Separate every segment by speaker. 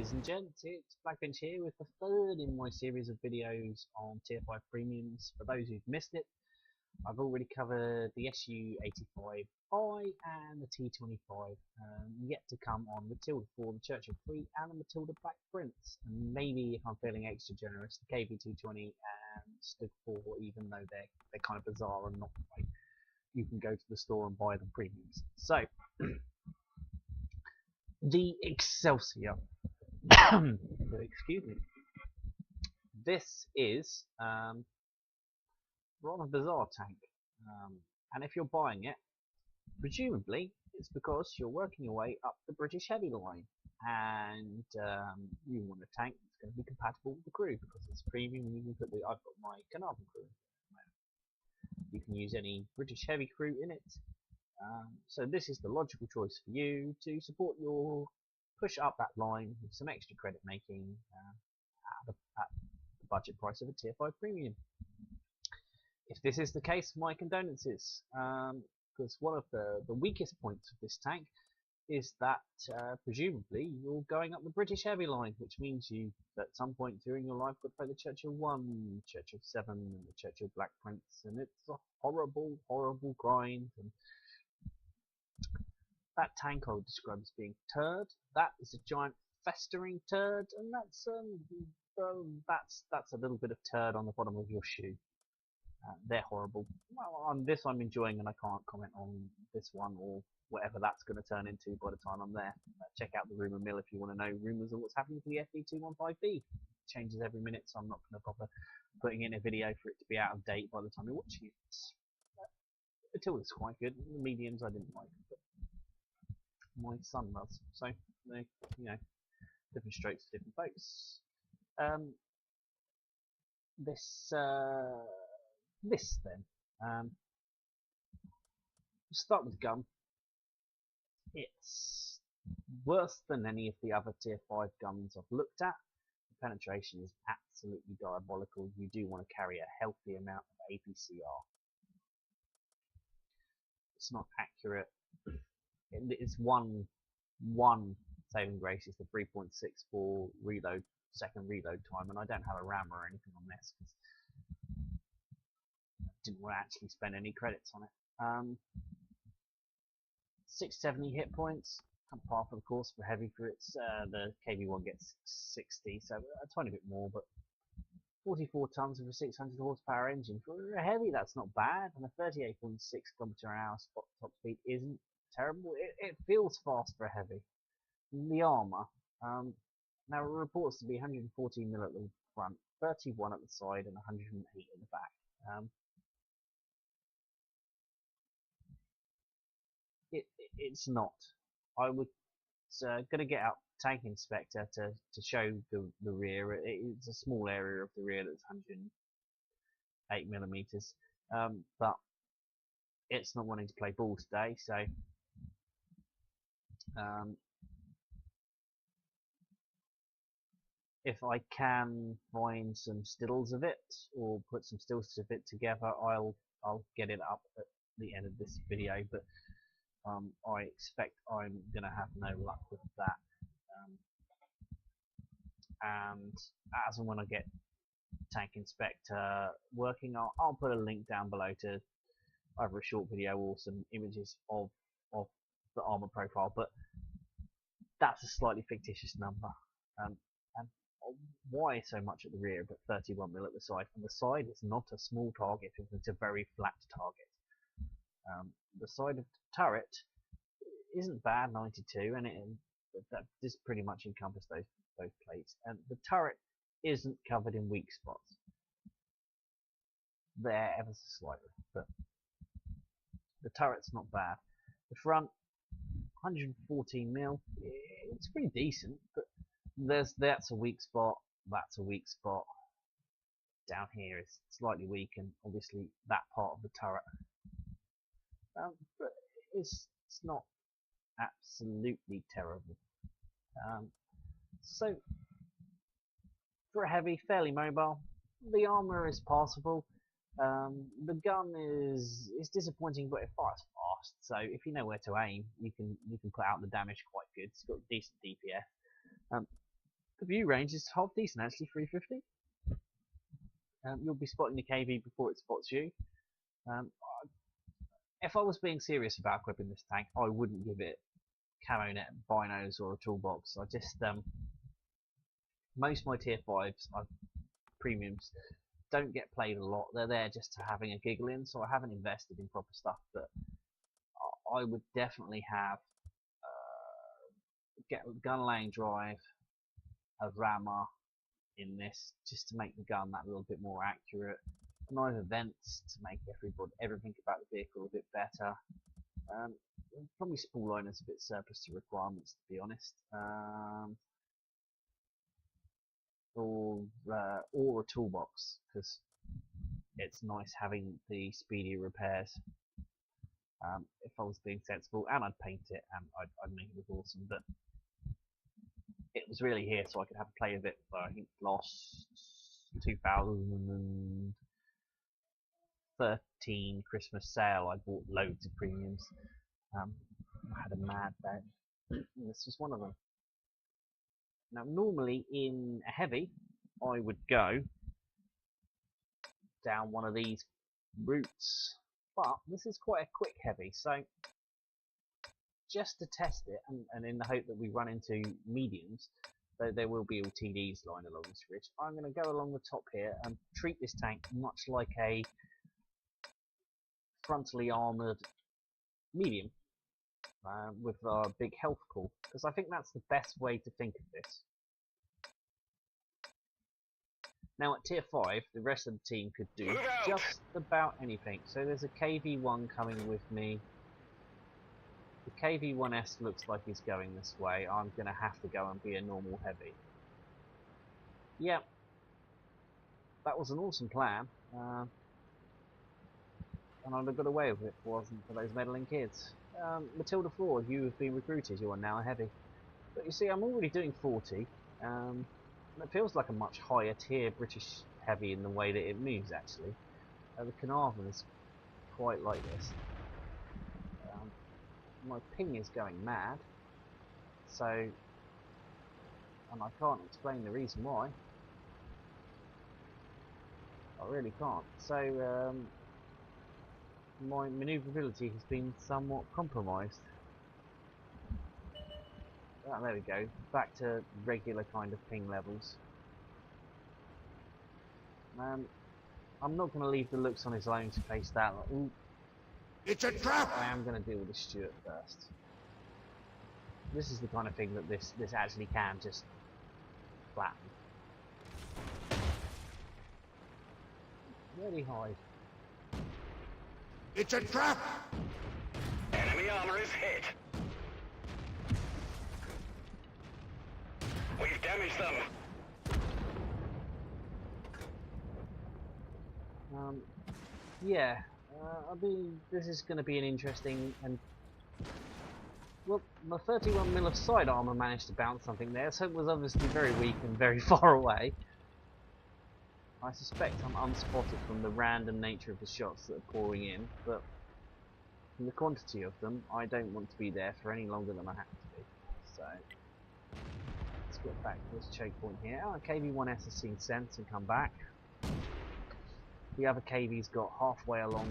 Speaker 1: ladies and gents, it's Blackbench here with the third in my series of videos on Tier 5 premiums. For those who've missed it, I've already covered the SU85i and the T25. Yet to come on Matilda 4, the Churchill 3 and the Matilda Black Prince. And maybe, if I'm feeling extra generous, the KV220 and Stig 4, even though they're kind of bizarre and not like you can go to the store and buy them premiums. So, the Excelsior. Excuse me. This is rather bizarre tank, and if you're buying it, presumably it's because you're working your way up the British Heavy line, and you want a tank that's going to be compatible with the crew because it's premium. And you can put I've got my Carnarvon crew. You can use any British Heavy crew in it. So this is the logical choice for you to support your push up that line with some extra credit making at the budget price of a Tier 5 premium. If this is the case, my condolences, because one of the weakest points of this tank is that presumably you're going up the British Heavy line, which means you at some point during your life could play the Churchill 1, Churchill 7 and the Churchill Black Prince, and it's a horrible, horrible grind. And that tank I would describe as being turd. That is a giant festering turd, and that's a little bit of turd on the bottom of your shoe. They're horrible. Well, on this I'm enjoying, and I can't comment on this one or whatever that's going to turn into by the time I'm there. Check out the rumour mill if you want to know rumours of what's happening to the FV215B. It changes every minute, so I'm not going to bother putting in a video for it to be out of date by the time you're watching it. Matilda's quite good. The mediums I didn't like, but my son does. So, you know, different strokes for different folks. This then. We'll start with the gun. It's worse than any of the other Tier 5 guns I've looked at. The penetration is absolutely diabolical. You do want to carry a healthy amount of APCR. It's not accurate. It's one saving grace is the 3.64 second reload time, and I don't have a RAM or anything on this because I didn't want to actually spend any credits on it. 670 hit points, par for the course for heavy for its. The KV1 gets 60, so a tiny bit more, but 44 tons of a 600 horsepower engine for a heavy. That's not bad, and a 38.6 km/h top speed isn't terrible. It feels fast for a heavy. The armour, now it reports to be 114mm at the front, 31 at the side, and 108 at the back. It's not. I would going to get out Tank Inspector to show the rear. It's a small area of the rear that's 108mm, but it's not wanting to play ball today, so if I can find some stills of it or put some stills of it together, I'll get it up at the end of this video, but I expect I'm gonna have no luck with that. And as and when I get Tank Inspector working, I'll put a link down below to either a short video or some images of the armor profile, but that's a slightly fictitious number. And why so much at the rear, but 31mm at the side? And the side is not a small target; it's a very flat target. The side of the turret isn't bad, 92, and that just pretty much encompass those plates. And the turret isn't covered in weak spots. There, ever so slightly, but the turret's not bad. The front, 114mm. It's pretty decent, but that's a weak spot. That's a weak spot. Down here is slightly weak, and obviously that part of the turret. But it's not absolutely terrible. So for a heavy, fairly mobile. The armor is passable. The gun is disappointing, but it fires fast. So if you know where to aim, you can put out the damage quite good. It's got decent DPS. The view range is half decent actually, 350. You'll be spotting the KV before it spots you. Um, if I was being serious about equipping this tank, I wouldn't give it camo net, binos, or a toolbox. I just most of my tier 5s, premiums, don't get played a lot. They're there just to having a giggle in, so I haven't invested in proper stuff. But I would definitely have get a gun laying drive, a rammer in this, just to make the gun that little bit more accurate. Nice vents to make everything about the vehicle a bit better. Probably spool liners a bit surplus to requirements, to be honest. Or a toolbox, because it's nice having the speedy repairs. If I was being sensible, and I'd paint it, and I'd make it look awesome, but it was really here so I could have a play of it for, I think, last 2013 Christmas sale. I bought loads of premiums. I had a mad bet. This was one of them. Now, normally in a heavy, I would go down one of these routes, but this is quite a quick heavy, so just to test it, and in the hope that we run into mediums, though there will be LTDs lying along this ridge, I'm going to go along the top here and treat this tank much like a frontally armoured medium with a big health core, because I think that's the best way to think of this. Now at tier 5, the rest of the team could do just about anything. So there's a KV1 coming with me. The KV1S looks like he's going this way. I'm going to have to go and be a normal heavy. Yep. That was an awesome plan. And I'd have got away with it if it wasn't for those meddling kids. Matilda 4, you have been recruited. You are now a heavy. But you see, I'm already doing 40. And it feels like a much higher tier British heavy in the way that it moves, actually. The Carnarvon is quite like this. My ping is going mad, so, and I can't explain the reason why. I really can't. So, my manoeuvrability has been somewhat compromised. Oh, there we go. Back to regular kind of ping levels. I'm not going to leave the looks on his own to face that. Ooh.
Speaker 2: It's a trap!
Speaker 1: I am going to deal with the Stuart first. This is the kind of thing that this actually can just flatten. Where'd he hide?
Speaker 2: It's a trap!
Speaker 3: Enemy armor is hit. We've damaged them.
Speaker 1: Yeah. I mean, this is going to be an interesting and... Well, my 31mm of side armour managed to bounce something there, so it was obviously very weak and very far away. I suspect I'm unspotted from the random nature of the shots that are pouring in, but from the quantity of them, I don't want to be there for any longer than I have to be. So, let's get back to this choke point here. Oh, KV1S has seen sense and come back. The other KV's got halfway along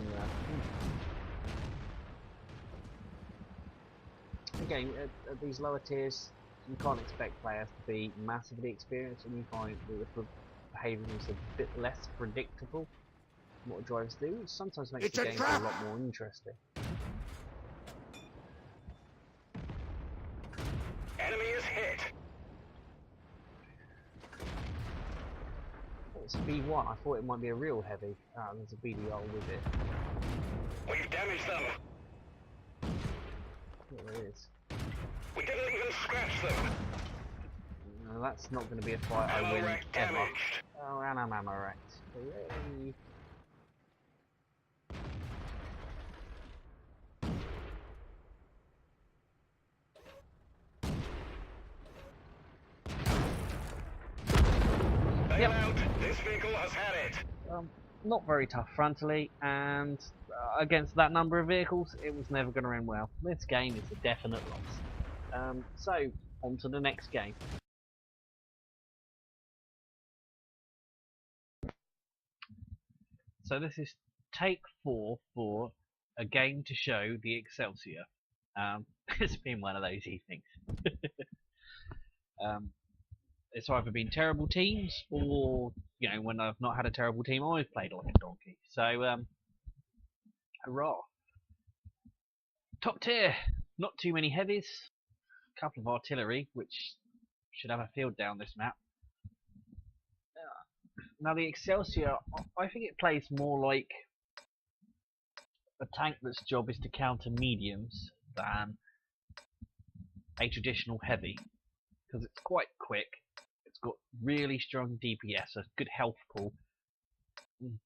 Speaker 1: the... Again, at these lower tiers, you can't expect players to be massively experienced, and you find that the behaviour is a bit less predictable than what drivers do, which sometimes makes the game a lot more interesting.
Speaker 3: Enemy is hit.
Speaker 1: It's B1. I thought it might be a real heavy. There's a BDR with it.
Speaker 3: We've damaged them.
Speaker 1: Yeah, there is.
Speaker 3: We didn't even scratch them.
Speaker 1: No, that's not going to be a fight I win ever.
Speaker 3: Damaged.
Speaker 1: Oh, and I'm ammo wrecked. Hooray.
Speaker 3: Bail out. This vehicle has had it.
Speaker 1: Not very tough frontally, and against that number of vehicles, it was never going to end well. This game is a definite loss. So, on to the next game. So this is take 4 for a game to show the Excelsior. It's been one of those evenings. um, it's either been terrible teams, or when I've not had a terrible team, I've played like a donkey. So hurrah! Top tier. Not too many heavies. A couple of artillery, which should have a field down this map. Now the Excelsior, I think it plays more like a tank that's job is to counter mediums than a traditional heavy, because it's quite quick. It's got really strong DPS, a good health pool,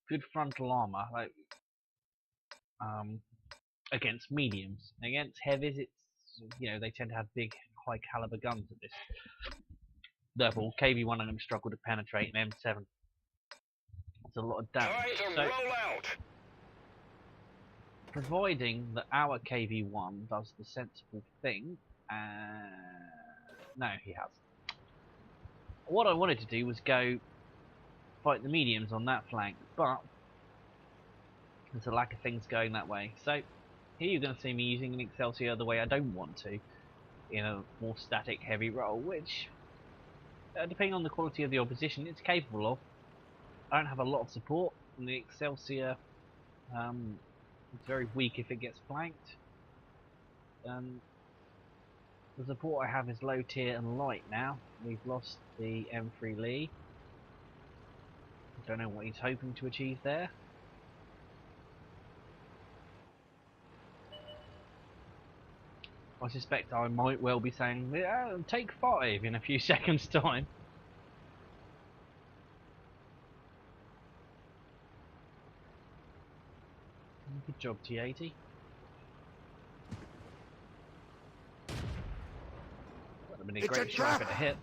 Speaker 1: good frontal armor, like against mediums. Against heavies, it's they tend to have big, high caliber guns at this level. KV1 of them struggle to penetrate, and M7. It's a lot of damage.
Speaker 3: Time to
Speaker 1: So,
Speaker 3: roll out.
Speaker 1: providing that our KV1 does the sensible thing, no, he hasn't. What I wanted to do was go fight the mediums on that flank, but there's a lack of things going that way. So here you're going to see me using an Excelsior the way I don't want to, in a more static heavy role, which, depending on the quality of the opposition, it's capable of. I don't have a lot of support, and the Excelsior it's very weak if it gets flanked. The support I have is low tier and light now. We've lost the M3 Lee. Don't know what he's hoping to achieve there. I suspect I might well be saying, yeah, take 5 in a few seconds' time. Good job, T80. That would have been a great shot to hit.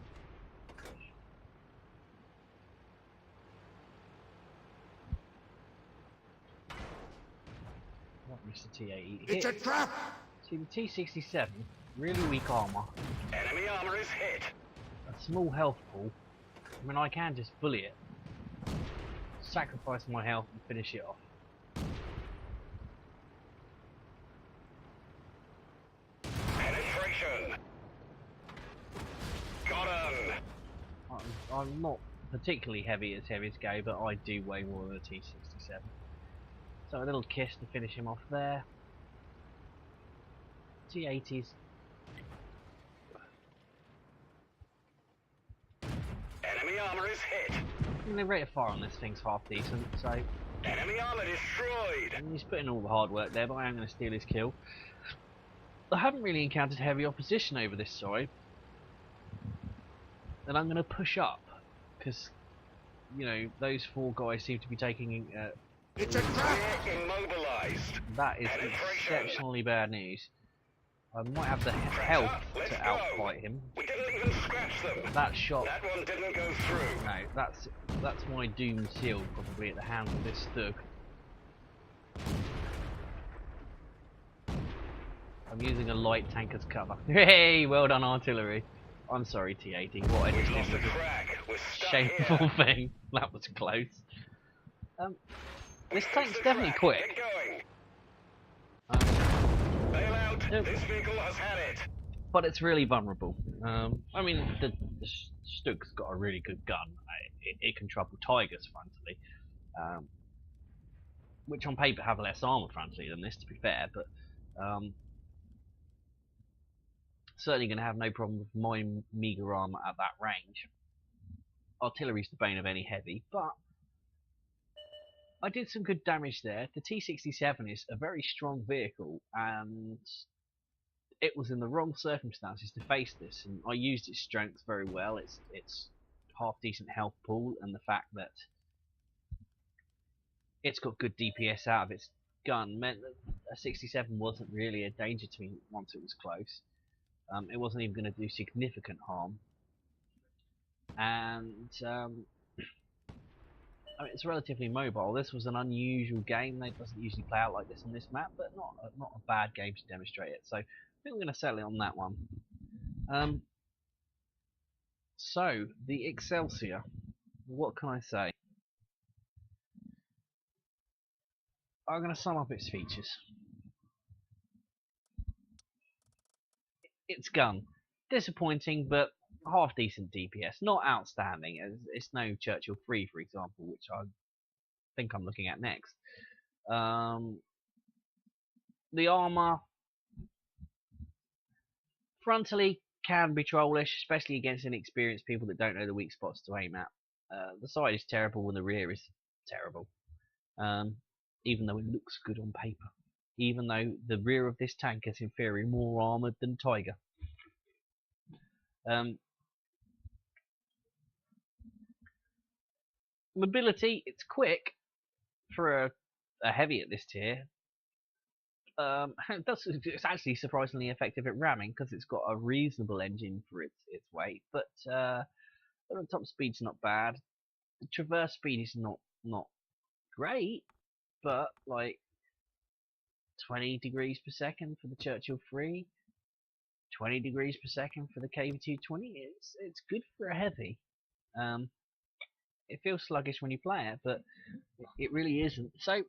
Speaker 1: What, Mr. T80?
Speaker 2: It's a trap!
Speaker 1: See, the T67, really weak armor,
Speaker 3: Enemy armor is hit.
Speaker 1: a small health pool. I mean, I can just bully it, sacrifice my health and finish it off.
Speaker 3: Penetration. Got him.
Speaker 1: I'm not particularly heavy as heavies go, but I do weigh more than a T67. So a little kiss to finish him off there. T80s.
Speaker 3: Enemy armor is hit.
Speaker 1: I mean, the rate of fire on this thing's half decent, so
Speaker 3: Enemy armor destroyed.
Speaker 1: he's putting all the hard work there, but I am going to steal his kill. I haven't really encountered heavy opposition over this side, and I'm going to push up, because, those 4 guys seem to be taking...
Speaker 2: It's a trap!
Speaker 3: We're immobilized.
Speaker 1: that is exceptionally bad news. I might have the health to outfight him.
Speaker 3: We didn't even scratch them.
Speaker 1: That shot...
Speaker 3: That one didn't go through.
Speaker 1: No, that's my doom sealed, probably, at the hands of this Stug. I'm using a light tank as cover. Hey, well done, artillery. I'm sorry, T80. What I just
Speaker 3: We've lost
Speaker 1: did
Speaker 3: the
Speaker 1: was
Speaker 3: crack. We're
Speaker 1: a
Speaker 3: stuck
Speaker 1: shameful
Speaker 3: here.
Speaker 1: thing. That was close. This tank's
Speaker 3: Fix the
Speaker 1: definitely
Speaker 3: track.
Speaker 1: quick.
Speaker 3: Get going. Bail out.
Speaker 1: Yep.
Speaker 3: This vehicle has had it.
Speaker 1: But it's really vulnerable. I mean, the Stug's got a really good gun. It can trouble Tigers frontally, which on paper have less armor frontally than this, to be fair. But certainly going to have no problem with my meager armor at that range. Artillery's the bane of any heavy, but I did some good damage there. The T67 is a very strong vehicle, and it was in the wrong circumstances to face this, and I used its strength very well. It's half decent health pool, and the fact that it's got good DPS out of its gun meant that a 67 wasn't really a danger to me once it was close. It wasn't even going to do significant harm, and I mean, it's relatively mobile. This was an unusual game. It doesn't usually play out like this on this map, but not a bad game to demonstrate it. So I think we're going to settle it on that one. So the Excelsior. What can I say? I'm going to sum up its features. Its gun, disappointing, but half decent DPS. Not outstanding. It's no Churchill 3, for example, which I think I'm looking at next. The armor, frontally, can be trollish, especially against inexperienced people that don't know the weak spots to aim at. The side is terrible and the rear is terrible. Even though it looks good on paper. Even though the rear of this tank is in theory more armoured than Tiger. Mobility, it's quick for a heavy at this tier. It's actually surprisingly effective at ramming because it's got a reasonable engine for its weight, but the top speed's not bad. The traverse speed is not great, but like 20 degrees per second for the Churchill 3, 20 degrees per second for the KV220. It's good for a heavy. It feels sluggish when you play it, but it really isn't. So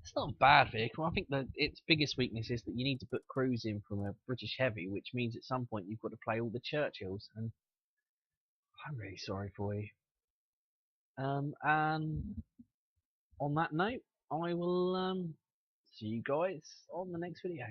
Speaker 1: it's not a bad vehicle. I think that its biggest weakness is that you need to put crews in from a British heavy, which means at some point you've got to play all the Churchills, and I'm really sorry for you. And on that note, I will see you guys on the next video.